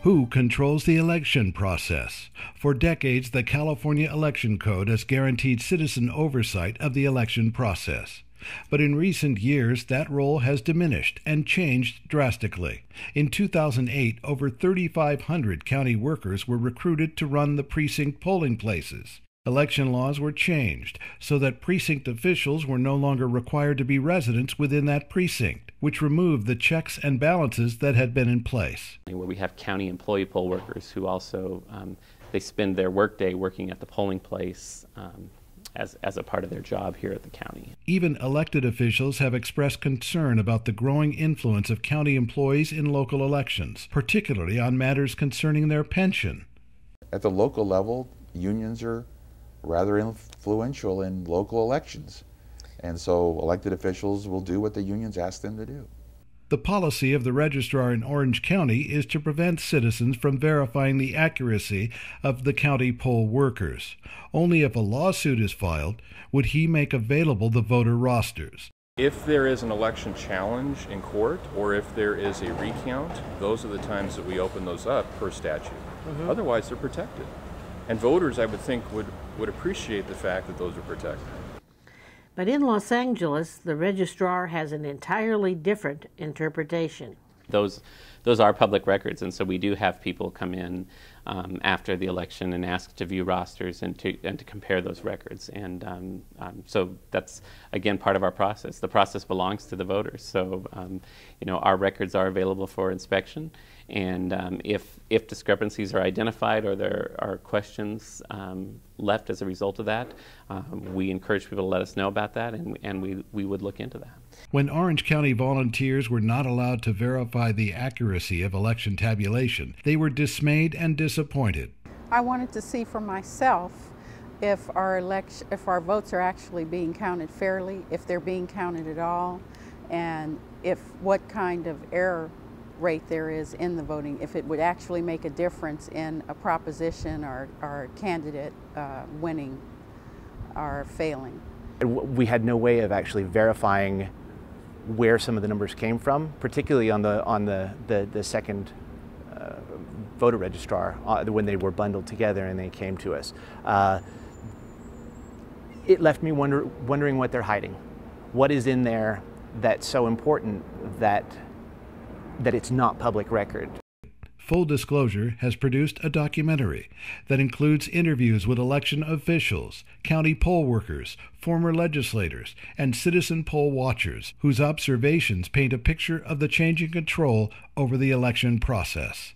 Who controls the election process? For decades, the California Election Code has guaranteed citizen oversight of the election process. But in recent years, that role has diminished and changed drastically. In 2008, over 3,500 county workers were recruited to run the precinct polling places. Election laws were changed so that precinct officials were no longer required to be residents within that precinct, which removed the checks and balances that had been in place. Where we have county employee poll workers who also they spend their workday working at the polling place as a part of their job here at the county. Even elected officials have expressed concern about the growing influence of county employees in local elections, particularly on matters concerning their pension. At the local level, unions are rather influential in local elections, and so elected officials will do what the unions ask them to do. The policy of the registrar in Orange County is to prevent citizens from verifying the accuracy of the county poll workers. Only if a lawsuit is filed would he make available the voter rosters. If there is an election challenge in court or if there is a recount, those are the times that we open those up per statute. Otherwise, they're protected. And voters, I would think, would appreciate the fact that those are protected. But in Los Angeles, the registrar has an entirely different interpretation. Those are public records, and so we do have people come in after the election and ask to view rosters and to compare those records. And so that's, again, part of our process. The process belongs to the voters. So, our records are available for inspection. And if discrepancies are identified or there are questions left as a result of that, we encourage people to let us know about that, and we would look into that. When Orange County volunteers were not allowed to verify the accuracy of election tabulation, they were dismayed and disappointed. I wanted to see for myself if our votes are actually being counted fairly, if they're being counted at all, and what kind of error rate there is in the voting, if it would actually make a difference in a proposition or a candidate winning or failing. We had no way of actually verifying where some of the numbers came from, particularly on the second voter registrar when they were bundled together and they came to us. It left me wondering what they're hiding. What is in there that's so important that it's not public record? Full Disclosure has produced a documentary that includes interviews with election officials, county poll workers, former legislators, and citizen poll watchers whose observations paint a picture of the changing control over the election process.